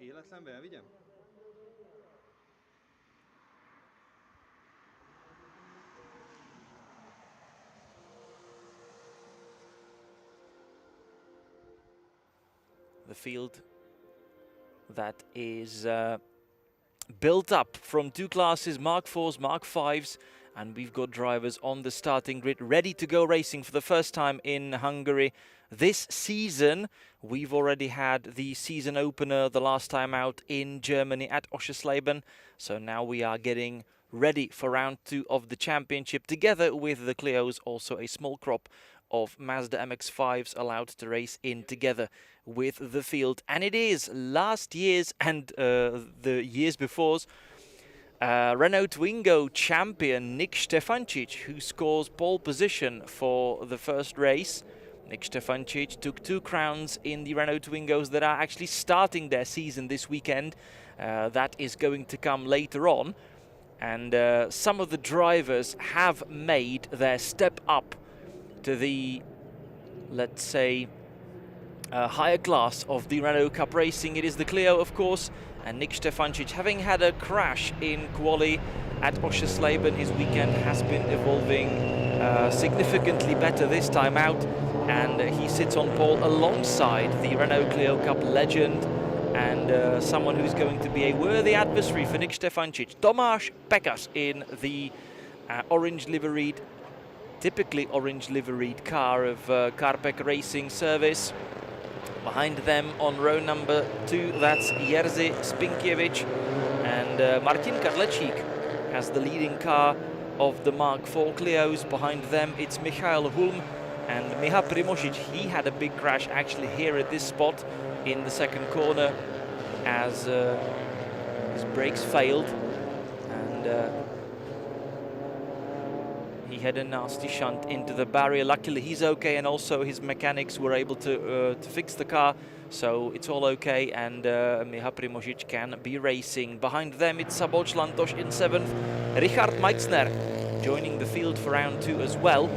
Életlenbe elvigyem? The field that is built up from two classes, Mark 4s, Mark 5s, and we've got drivers on the starting grid ready to go racing for the first time in Hungary this season. We've already had the season opener the last time out in Germany at Oschersleben, so now we are getting ready for round 2 of the championship. Together with the Clios, also a small crop of Mazda MX-5s allowed to race in together with the field. And it is last year's and the years before's Renault Twingo champion Nick Stefancic, who scores pole position for the first race. Nick Stefancic took 2 crowns in the Renault Twingos that are actually starting their season this weekend. That is going to come later on. And some of the drivers have made their step up to the, let's say, higher class of the Renault Cup racing. It is the Clio, of course, and Nick Stefancic, having had a crash in quali at Oschersleben, his weekend has been evolving significantly better this time out, and he sits on pole alongside the Renault Clio Cup legend and someone who's going to be a worthy adversary for Nick Stefancic, Tomáš Pekář, in the orange liveried, typically orange liveried car of Karpek Racing Service. Behind them on row number 2, that's Jerzy Spinkiewicz, and Martin Kadlecik has the leading car of the Mark IV Clios. Behind them it's Michael Hulm and Miha Primožič. He had a big crash actually here at this spot in the second corner as his brakes failed, and he had a nasty shunt into the barrier. Luckily he's okay, and also his mechanics were able to fix the car, so it's all okay, and Miha Primožič can be racing. Behind them it's Szabolcs Lantos in 7th, Richard Meitzner joining the field for round 2 as well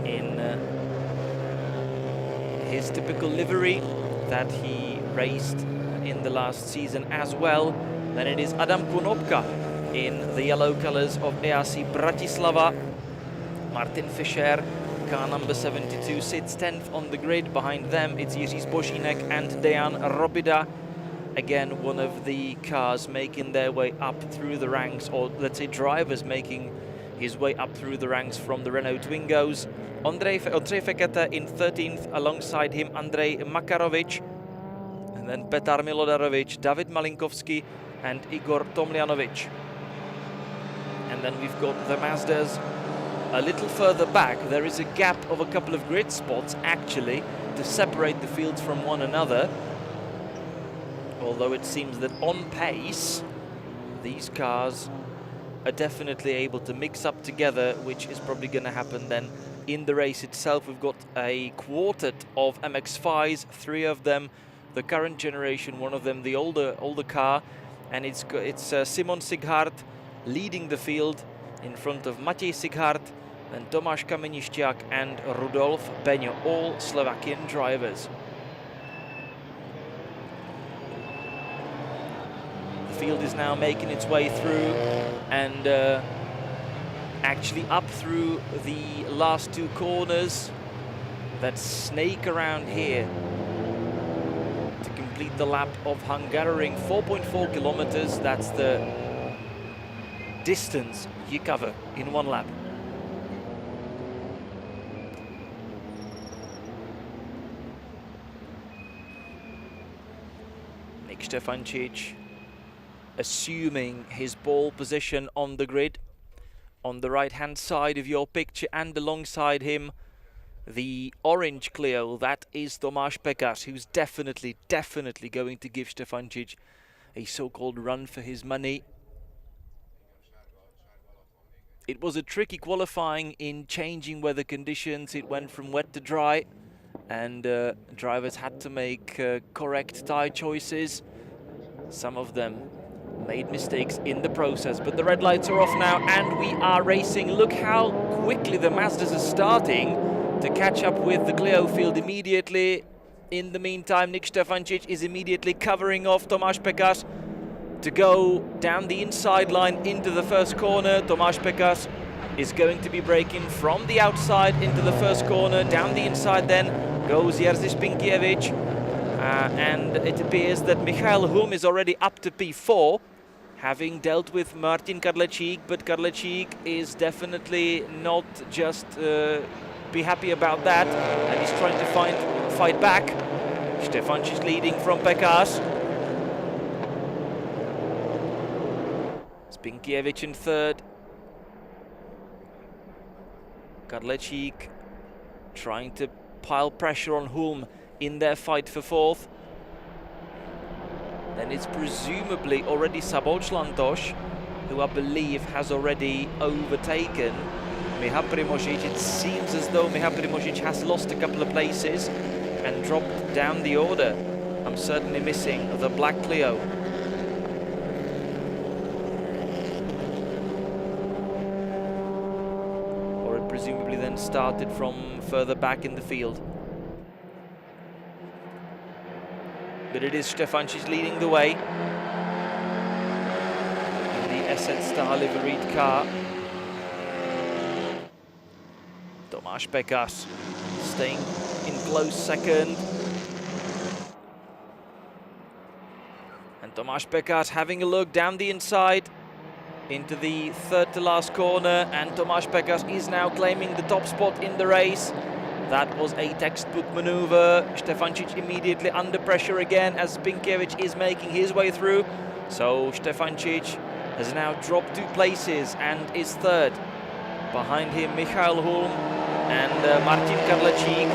in his typical livery that he raced in the last season as well. Then it is Adam Konopka in the yellow colours of EAC Bratislava. Martin Fischer, car number 72, sits 10th on the grid. Behind them it's Jiří Zbožínek and Dejan Robida. Again, one of the cars making their way up through the ranks, or let's say drivers making his way up through the ranks from the Renault Twingos. Ondřej Fekete in 13th, alongside him Andrej Makarovic, and then Petar Milodarovic, David Malinkovsky and Igor Tomljanovic. And then we've got the Mazdas a little further back. There is a gap of a couple of grid spots actually to separate the fields from one another, although it seems that on pace these cars are definitely able to mix up together, which is probably going to happen then in the race itself. We've got a quartet of MX-5s, 3 of them the current generation, one of them the older car, and it's Simon Sighardt leading the field in front of Matěj Sighardt and Tomáš Kamenišťák and Rudolf Beňo, all Slovakian drivers. The field is now making its way through and actually up through the last 2 corners that snake around here to complete the lap of Hungaroring. 4.4 kilometers, that's the distance you cover in one lap. Nick Stefancic assuming his pole position on the grid. On the right hand side of your picture and alongside him the orange Clio, that is Tomáš Pekář, who's definitely going to give Stefancic a so-called run for his money. It was a tricky qualifying in changing weather conditions. It went from wet to dry, and drivers had to make correct tyre choices. Some of them made mistakes in the process, but the red lights are off now and we are racing. Look how quickly the Mazdas are starting to catch up with the Clio field immediately. In the meantime, Nick Stefancic is immediately covering off Tomáš Pekař to go down the inside line into the first corner. Tomáš Pekař is going to be braking from the outside into the first corner. Down the inside then goes Jerzy Spinkiewicz. And it appears that Michael Hulm is already up to P4, having dealt with Martin Kadlecik, but Kadlecik is definitely not just be happy about that, and he's trying to fight back. Stefancic leading from Pekař. Spinkiewicz in third. Kadlecik trying to pile pressure on Hulm in their fight for fourth. Then it's presumably already Szabolcs Lantos, who I believe has already overtaken Michał Primožič. It seems as though Michał Primožič has lost a couple of places and dropped down the order. I'm certainly missing the black Clio. Or it presumably then started from further back in the field. But it is Stefancic leading the way in the ESET Star liveried car. Tomáš Pekař staying in close second. And Tomáš Pekař having a look down the inside into the third to last corner, and Tomáš Pekař is now claiming the top spot in the race. That was a textbook maneuver. Stefancic immediately under pressure again as Spinkiewicz is making his way through. So Stefancic has now dropped 2 places and is third. Behind him, Michael Hulm and Martin Kadlecik.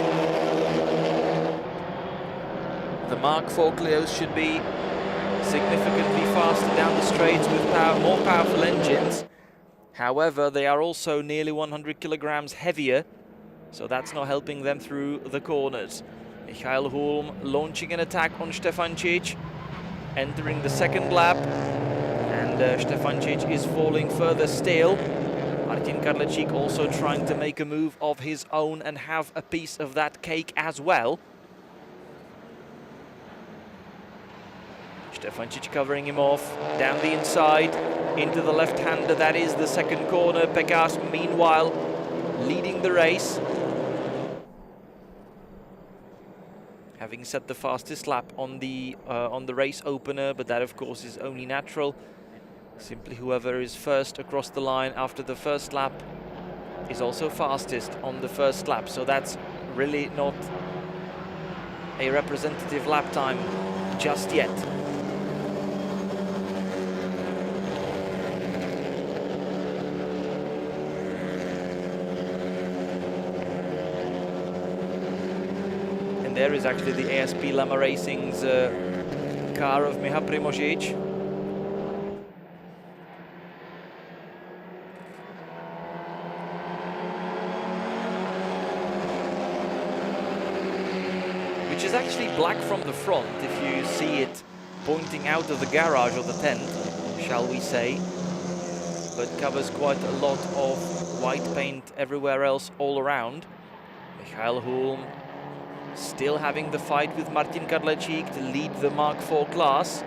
The Mark IV Clios should be significantly faster down the straights with more powerful engines. However, they are also nearly 100 kilograms heavier, so that's not helping them through the corners. Michael Hulm launching an attack on Stefancic, entering the second lap, and Stefancic is falling further still. Martin Kadlecik also trying to make a move of his own and have a piece of that cake as well. Stefancic covering him off, down the inside, into the left-hander, that is the second corner. Pekař, meanwhile, leading the race. Having set the fastest lap on the race opener, but that of course is only natural. Simply whoever is first across the line after the first lap is also fastest on the first lap, so that's really not a representative lap time just yet. There is actually the ASP Lama Racing's car of Michał Primožič. Which is actually black from the front, if you see it pointing out of the garage or the tent, shall we say. But covers quite a lot of white paint everywhere else all around. Michael Hulm still having the fight with Martin Kadlecik to lead the Mark IV class.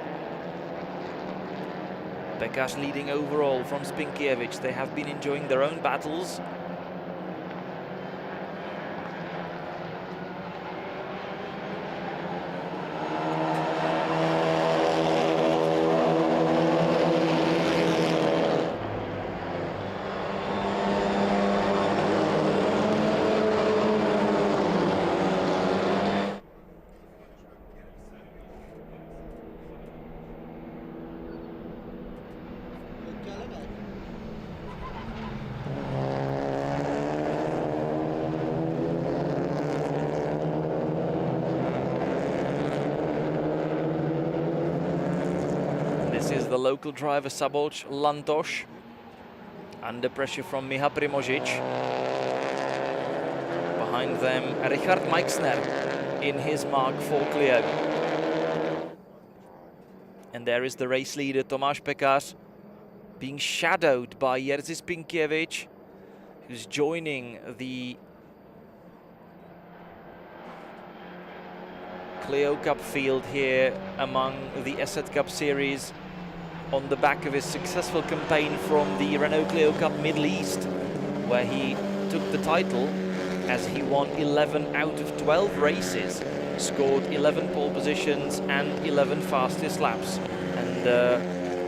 Pekař leading overall from Spinkiewicz. They have been enjoying their own battles. This is the local driver Szabolcs Lantos, under pressure from Michał Primožič. Behind them, Richard Meixner in his Mark IV Clio. And there is the race leader Tomáš Pekař, being shadowed by Jerzy Spinkiewicz, who's joining the Clio Cup field here among the ESET Cup series on the back of his successful campaign from the Renault Clio Cup Middle East, where he took the title as he won 11 out of 12 races, scored 11 pole positions and 11 fastest laps, and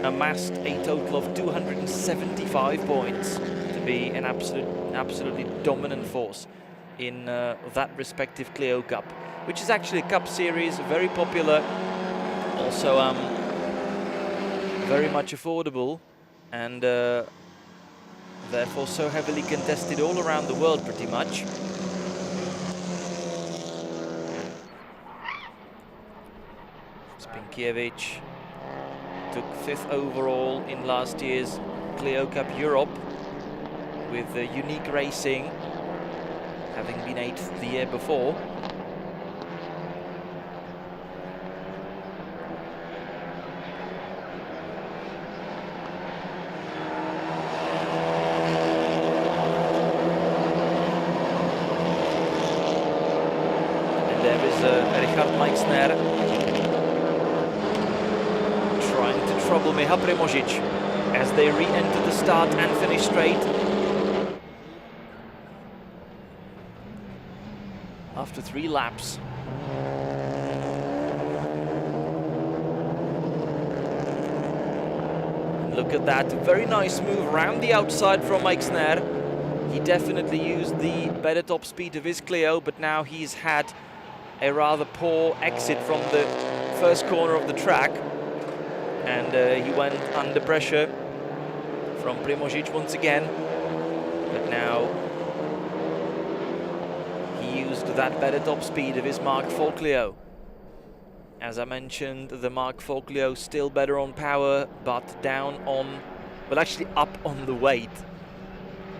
amassed a total of 275 points to be an absolutely dominant force in that respective Clio Cup, which is actually a Cup series, very popular, also very much affordable, and therefore so heavily contested all around the world pretty much. Spinkiewicz took 5th overall in last year's Clio Cup Europe with unique racing, having been 8th the year before. And there is Richard Meixner trying to trouble Michał Primožič as they re-enter the start and finish straight. After 3 laps. Look at that, very nice move around the outside from Meixner. He definitely used the better top speed of his Clio, but now he's had a rather poor exit from the first corner of the track, and he went under pressure from Primožič once again, but now he used that better top speed of his Mark IV Clio. As I mentioned, the Mark IV Clio still better on power, but down on, well, actually up on the weight,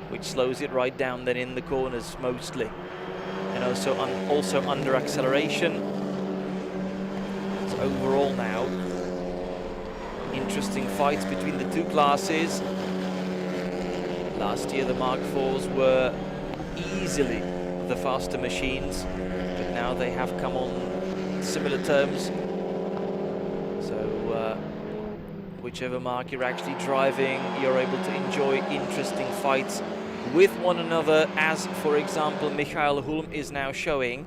which slows it right down then in the corners mostly, and also under acceleration. So overall now, interesting fights between the two classes. Last year the Mark IVs were easily the faster machines, but now they have come on similar terms. So whichever mark you're actually driving, you're able to enjoy interesting fights with one another, as for example Michael Hulm is now showing,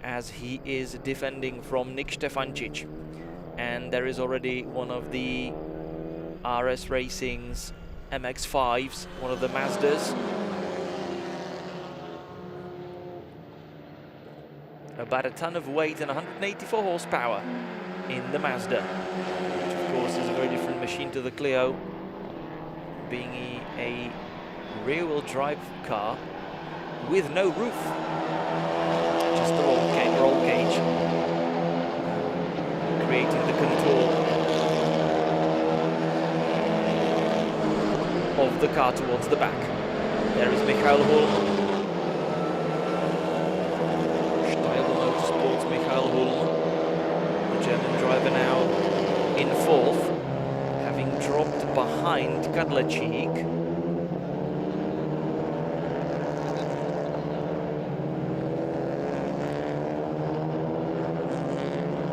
as he is defending from Nick Stefancic. And there is already one of the RS Racing's MX-5s, one of the Mazdas. About a ton of weight and 184 horsepower in the Mazda, which of course is a very different machine to the Clio, being a rear-wheel drive car with no roof, just the roll cage, creating the contour of the car towards the back. There is Michael Hulm. Michael Hulm, the German driver, now in 4th, having dropped behind Kadlecik.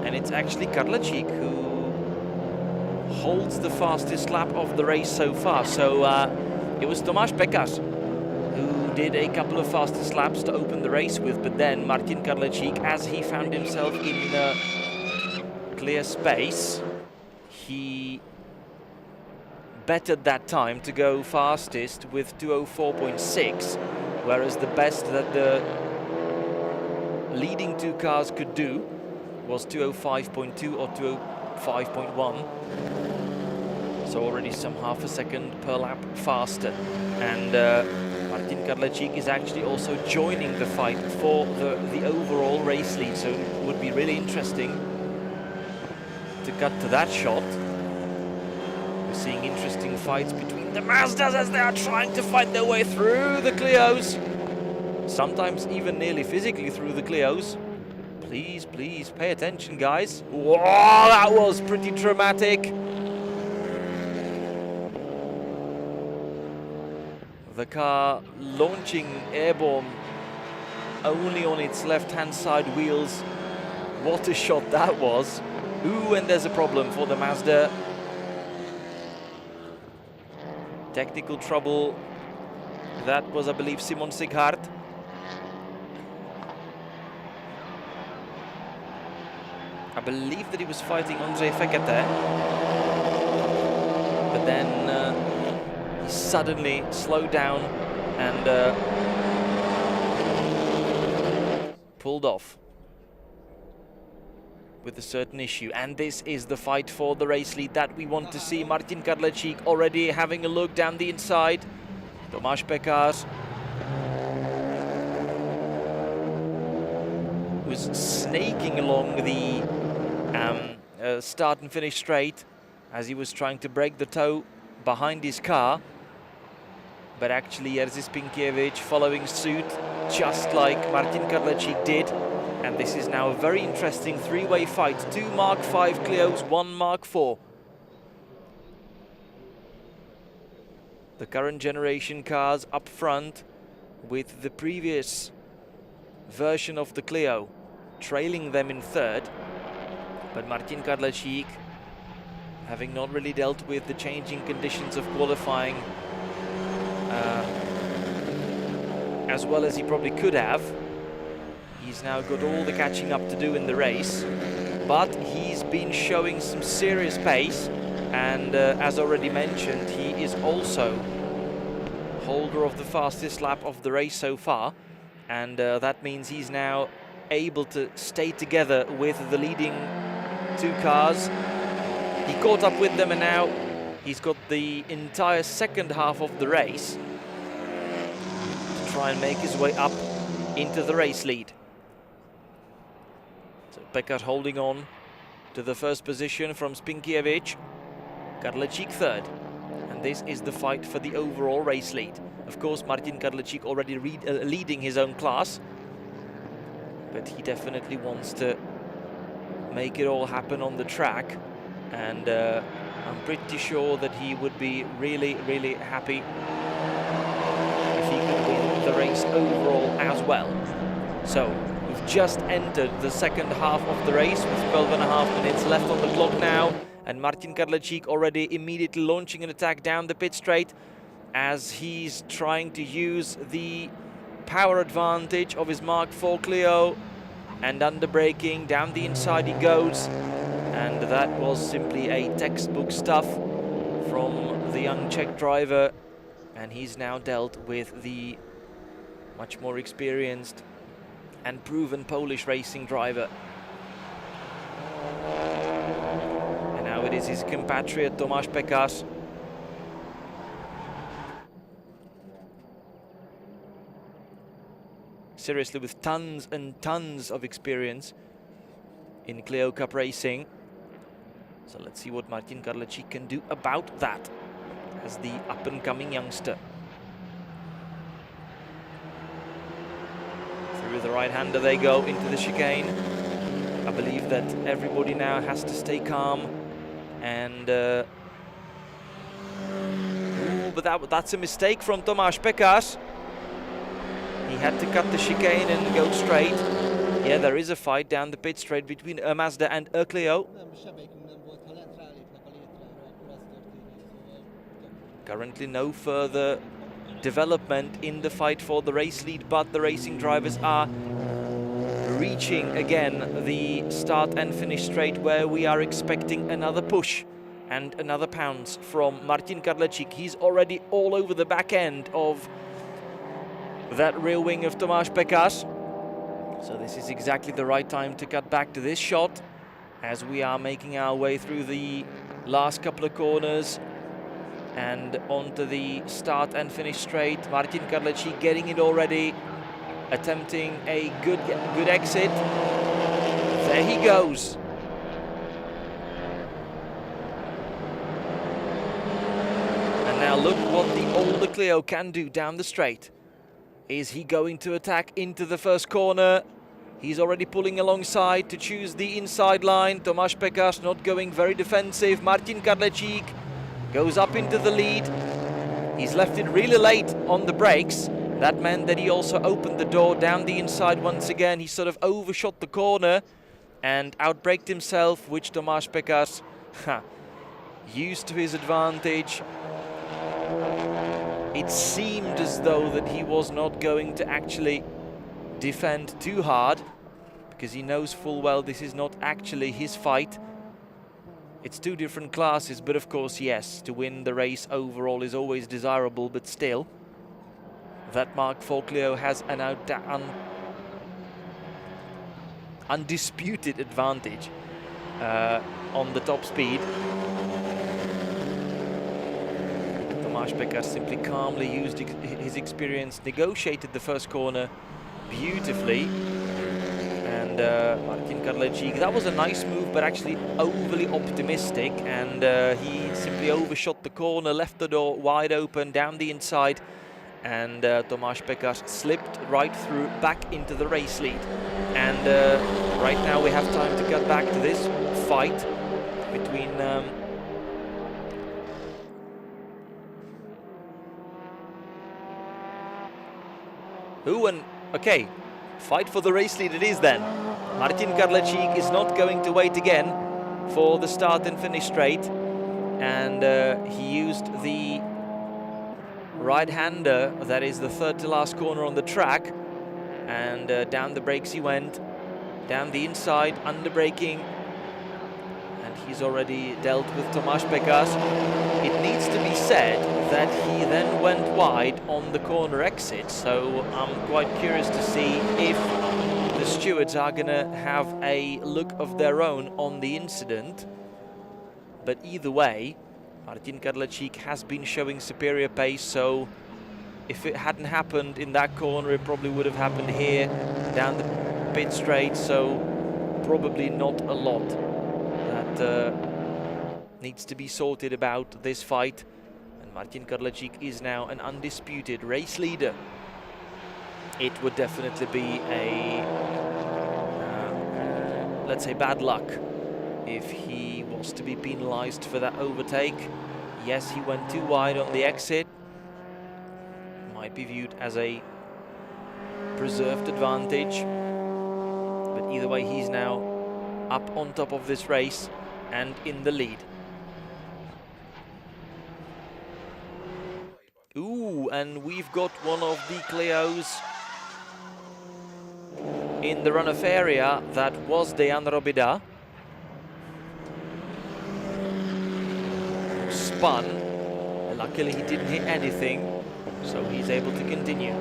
And it's actually Kadlecik who holds the fastest lap of the race so far. So it was Tomáš Pekař who did a couple of fastest laps to open the race with, but then Martin Kadlecik, as he found himself in clear space, he bettered that time to go fastest with 2:04.6, whereas the best that the leading 2 cars could do was 2:05.2 or 2:05.1. So already some half a second per lap faster. And Martin Kadlecik is actually also joining the fight for the overall race lead, so it would be really interesting to cut to that shot. We're seeing interesting fights between the Mazdas as they are trying to fight their way through the Clios, sometimes even nearly physically through the Clios. Please, please pay attention, guys. Whoa, that was pretty dramatic. The car launching airborne only on its left-hand side wheels What a shot that was. Ooh, and there's a problem for the Mazda. Technical trouble. That was, I believe, Simon Sighardt. I believe that he was fighting Ondřej Fekete. But then he suddenly slowed down and pulled off with a certain issue. And this is the fight for the race lead that we want to see. Martin Kadlecik already having a look down the inside. Tomáš Pekar was snaking along the start and finish straight as he was trying to break the toe behind his car. But actually Jerzy Spinkiewicz following suit, just like Martin Kadlecik did. And this is now a very interesting three-way fight. 2 Mark V Clios, 1 Mark IV. The current generation cars up front with the previous version of the Clio trailing them in third. But Martin Kadlecik, having not really dealt with the changing conditions of qualifying as well as he probably could have, he's now got all the catching up to do in the race. But he's been showing some serious pace, and as already mentioned, he is also holder of the fastest lap of the race so far, and that means he's now able to stay together with the leading 2 cars. He caught up with them, and now he's got the entire second half of the race to try and make his way up into the race lead. So Pekar holding on to the first position from Spinkiewicz. Kadlecik third. And this is the fight for the overall race lead. Of course, Martin Kadlecik already leading his own class, but he definitely wants to make it all happen on the track. And I'm pretty sure that he would be really, really happy if he could win the race overall as well. So we've just entered the second half of the race with 12.5 minutes left on the clock now. And Martin Kadlecik already immediately launching an attack down the pit straight as he's trying to use the power advantage of his Mark IV Clio, and under braking down the inside he goes. And that was simply a textbook stuff from the young Czech driver, and he's now dealt with the much more experienced and proven Polish racing driver. It is his compatriot Tomáš Pekar. Seriously, with tons and tons of experience in Clio Cup racing. So let's see what Martin Kadlecik can do about that as the up-and-coming youngster. Through the right-hander they go into the chicane. I believe that everybody now has to stay calm. And ooh, but that's a mistake from Tomáš Pekar. He had to cut the chicane and go straight. Yeah, there is a fight down the pit straight between a Mazda and a Clio. Currently no further development in the fight for the race lead, but the racing drivers are reaching again the start and finish straight, where we are expecting another push and another pounce from Martin Kadlecik. He's already all over the back end of that rear wing of Tomáš Pekar. So this is exactly the right time to cut back to this shot as we are making our way through the last couple of corners and onto the start and finish straight. Martin Kadlecik getting it already, attempting a good exit. There he goes. And now look what the older Clio can do down the straight. Is he going to attack into the first corner? He's already pulling alongside to choose the inside line. Tomáš Pekar not going very defensive. Martin Kadlecik goes up into the lead. He's left it really late on the brakes. That meant that he also opened the door down the inside once again. He sort of overshot the corner and outbraked himself, which Tomáš Pekař used to his advantage. It seemed as though that he was not going to actually defend too hard, because he knows full well this is not actually his fight. It's two different classes, but of course, yes, to win the race overall is always desirable, but still, that Mark IV Clio has an undisputed advantage on the top speed. Tomáš Pekař simply calmly used his experience, negotiated the first corner beautifully, and Martin Kadlecík, that was a nice move, but actually overly optimistic, and he simply overshot the corner, left the door wide open down the inside, and Tomáš Pekař slipped right through back into the race lead. And right now we have time to get back to this fight between okay, fight for the race lead it is then. Martin Kadlecík is not going to wait again for the start and finish straight, and he used the right-hander, that is the third to last corner on the track, and down the brakes he went, down the inside, under braking, and he's already dealt with Tomáš Pekař. It needs to be said that he then went wide on the corner exit, so I'm quite curious to see if the stewards are gonna have a look of their own on the incident. But either way, Martin Kadlecík has been showing superior pace, so if it hadn't happened in that corner, it probably would have happened here, down the pit straight, so probably not a lot that needs to be sorted about this fight. And Martin Kadlecík is now an undisputed race leader. It would definitely be a, let's say, bad luck if he was to be penalized for that overtake. Yes, he went too wide on the exit. Might be viewed as a preserved advantage, but either way, he's now up on top of this race and in the lead. Ooh, and we've got one of the Clios in the runoff area. That was Dejan Robida. Spun. Luckily he didn't hit anything, so he's able to continue.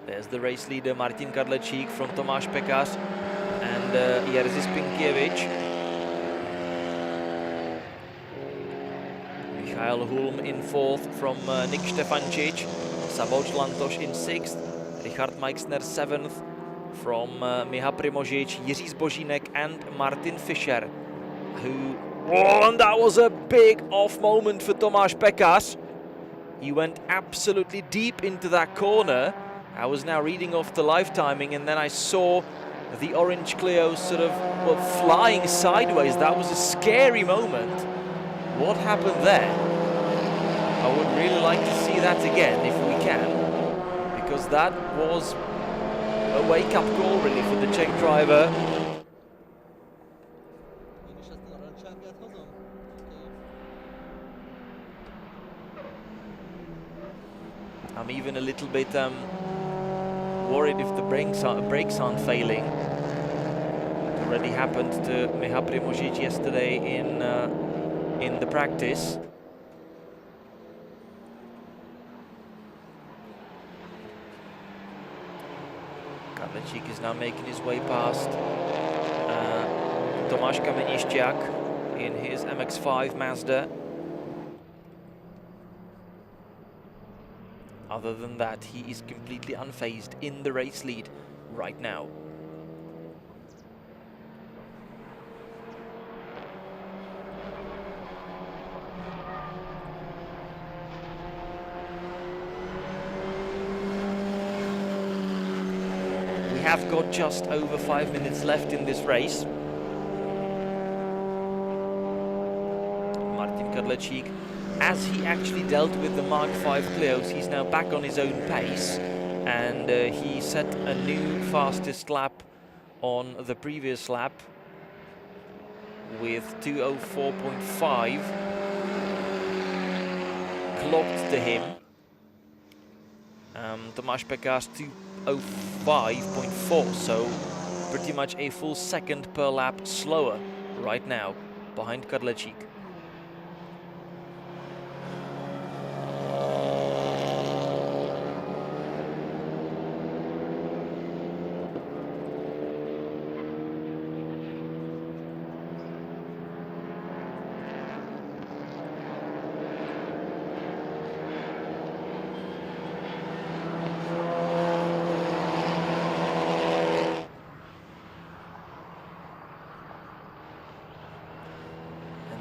There's the race leader Martin Kadlecík from Tomáš Pekař and Jerzy Spinkiewicz. Michael Hulm in fourth from Nick Stefančič. Szabolcs Lantos in sixth. Richard Meixner seventh from Miha Primožič, Jiří Zbožínek and Martin Fischer, who... Oh, and that was a big off moment for Tomáš Pekař. He went absolutely deep into that corner. I was now reading off the live timing, and then I saw the orange Clio sort of, well, flying sideways. That was a scary moment. What happened there? I would really like to see that again if we can, because that was a wake-up call really for the Czech driver. I'm even a little bit worried if the brakes aren't failing. It already happened to Miha Primožič yesterday in the practice. Kadlecík is now making his way past Tomáš Kamenišťák in his MX-5 Mazda. Other than that, he is completely unfazed in the race lead right now. We have got just over 5 minutes left in this race. Martin Kadlecík, as he actually dealt with the Mark V Clios, he's now back on his own pace. and he set a new fastest lap on the previous lap with 2:04.5 clocked to him. Tomáš Pekař 2:05.4, so pretty much a full second per lap slower right now behind Kadlecík.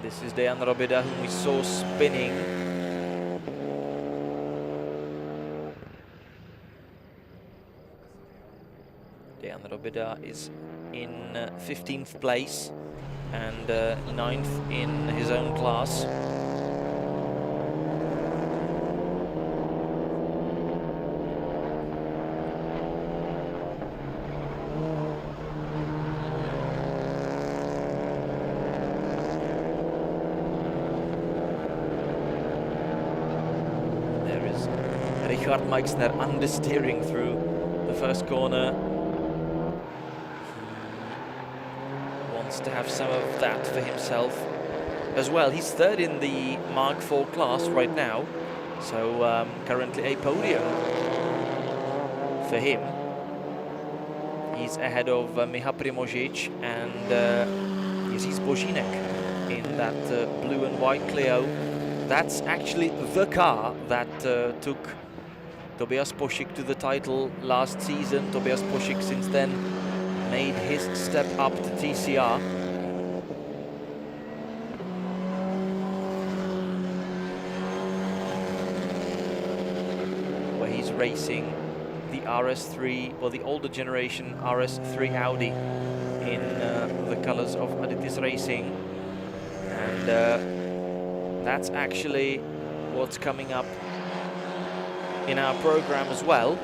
This is Dejan Robida, whom we saw spinning. Dejan Robida is in 15th place and 9th in his own class. Richard Meixner understeering through the first corner. Wants to have some of that for himself as well. He's third in the Mark IV class right now, so currently a podium for him. He's ahead of Miha Primožič and Jiří Zbožínek in that blue and white Clio. That's actually the car that took Tobias Pošík to the title last season. Tobias Pošík since then made his step up to TCR. Where he's racing the RS3, or the older generation RS3 Audi in the colors of Adidas Racing. And that's actually what's coming up in our program as well,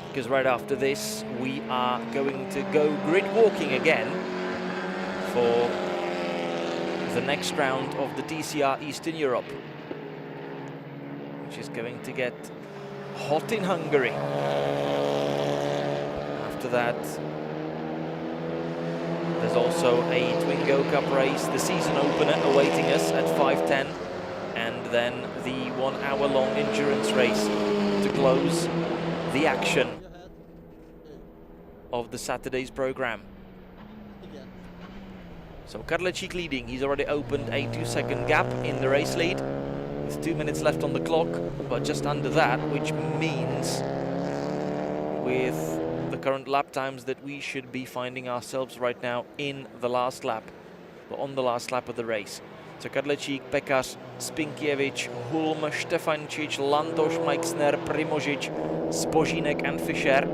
because right after this we are going to go grid walking again for the next round of the TCR Eastern Europe, which is going to get hot in Hungary. After that, there's also a Twingo Cup race, the season opener, awaiting us at 5:10, and then the 1 hour long endurance race to close the action of the Saturday's program. So Kadlecík leading. He's already opened a 2-second gap in the race lead with 2 minutes left on the clock, but just under that, which means with the current lap times that we should be finding ourselves right now in the last lap, or on the last lap of the race. So Kadlecík, Pekař, Spinkiewicz, Hulm, Štefančič, Lantoš, Meixner, Primožič, Zbožínek and Fischer.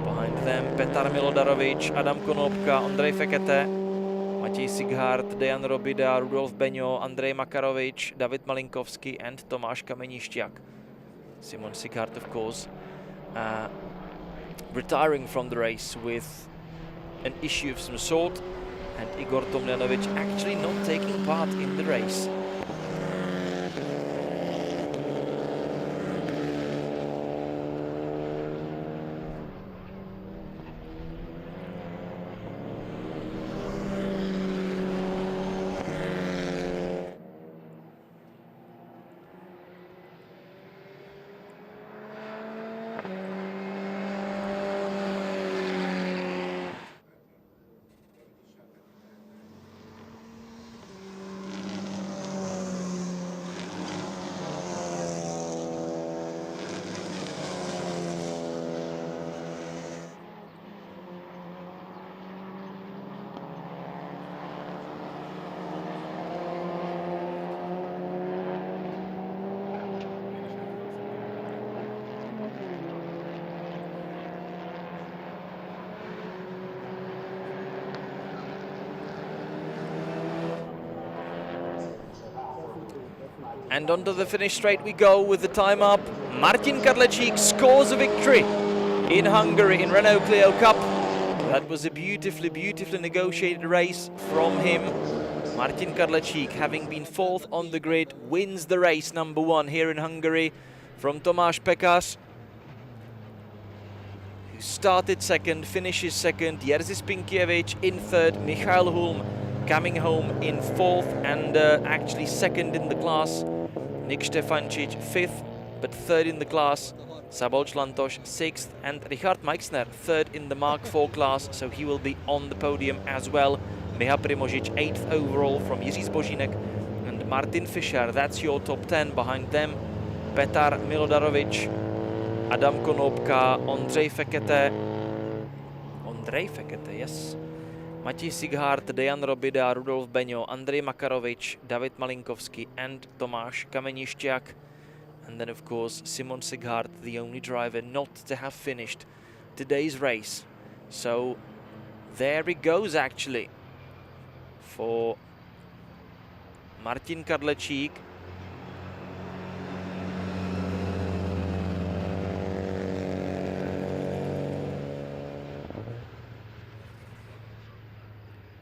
Behind them Petar Milodarovič, Adam Konopka, Ondrej Fekete, Matěj Sighart, Dejan Robida, Rudolf Beňo, Andrej Makarovič, David Malinkovský and Tomáš Kamenišťák. Simon Sighart, of course, retiring from the race with an issue of some sort, and Igor Tomljanovic actually not taking part in the race. And onto the finish straight we go with the time up. Martin Kadlecik scores a victory in Hungary in Renault Clio Cup. That was a beautifully negotiated race from him. Martin Kadlecik, having been fourth on the grid, wins the race number 1 here in Hungary from Tomáš Pekař, who started second, finishes second. Jerzy Spinkiewicz in third, Michael Hulm coming home in fourth and actually second in the class. Nick Stefancic fifth, but third in the class. Szabolcs Lantos sixth, and Richard Meixner third in the Mark IV class, so he will be on the podium as well. Miha Primožič eighth overall from Jiří Zbožínek and Martin Fischer. That's your top 10. Behind them, Petar Milodarovic, Adam Konopka, Ondřej Fekete, yes. Matěj Sighart, Dejan Robida, Rudolf Beňo, Andrej Makarovič, David Malinkovský and Tomáš Kamenišťák. And then of course Simon Sighart, the only driver not to have finished today's race. So there it goes actually for Martin Kadlecik.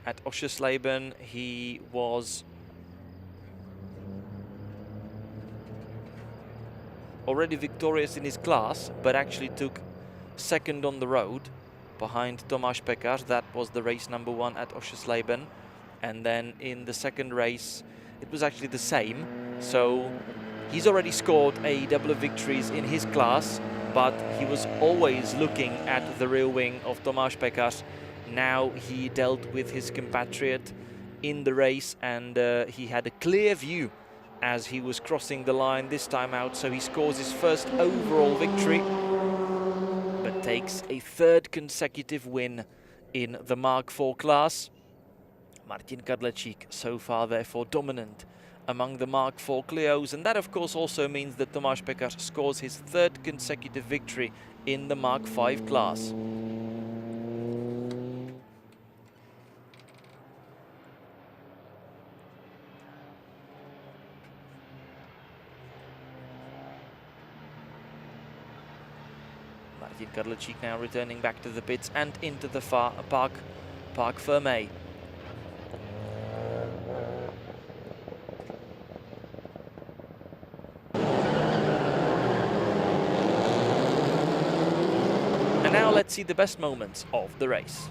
At Oschersleben he was already victorious in his class, but actually took second on the road behind Tomáš Pekař. That was the race number 1 at Oschersleben. And then in the second race, it was actually the same. So he's already scored a double of victories in his class, but he was always looking at the rear wing of Tomáš Pekař. Now he dealt with his compatriot in the race, and he had a clear view as he was crossing the line this time out, so he scores his first overall victory, but takes a third consecutive win in the Mark IV class. Martin Kadlecik so far therefore dominant among the Mark IV Clios, and that of course also means that Tomáš Pekař scores his third consecutive victory in the Mark V class. Martin Kadlecik now returning back to the pits and into the Parc Fermé. And now let's see the best moments of the race.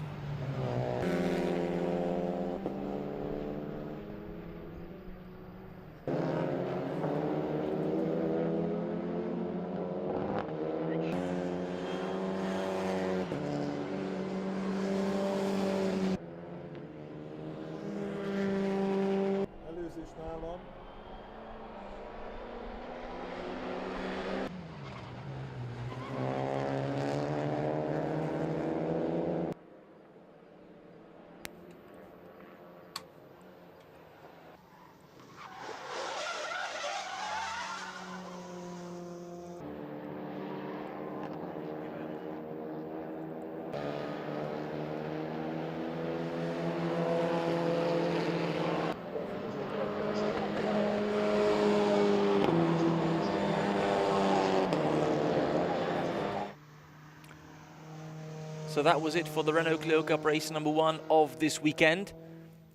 So that was it for the Renault Clio Cup race number 1 of this weekend.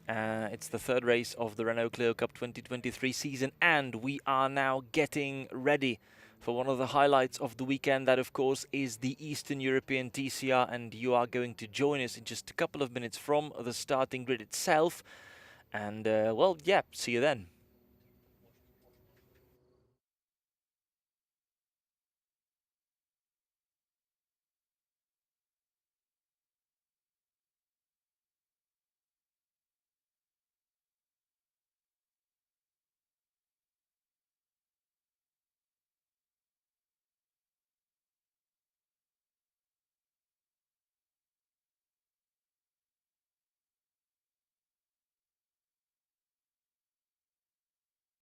It's the third race of the Renault Clio Cup 2023 season, and we are now getting ready for one of the highlights of the weekend. That, of course, is the Eastern European TCR, and you are going to join us in just a couple of minutes from the starting grid itself. And, well, yeah, see you then.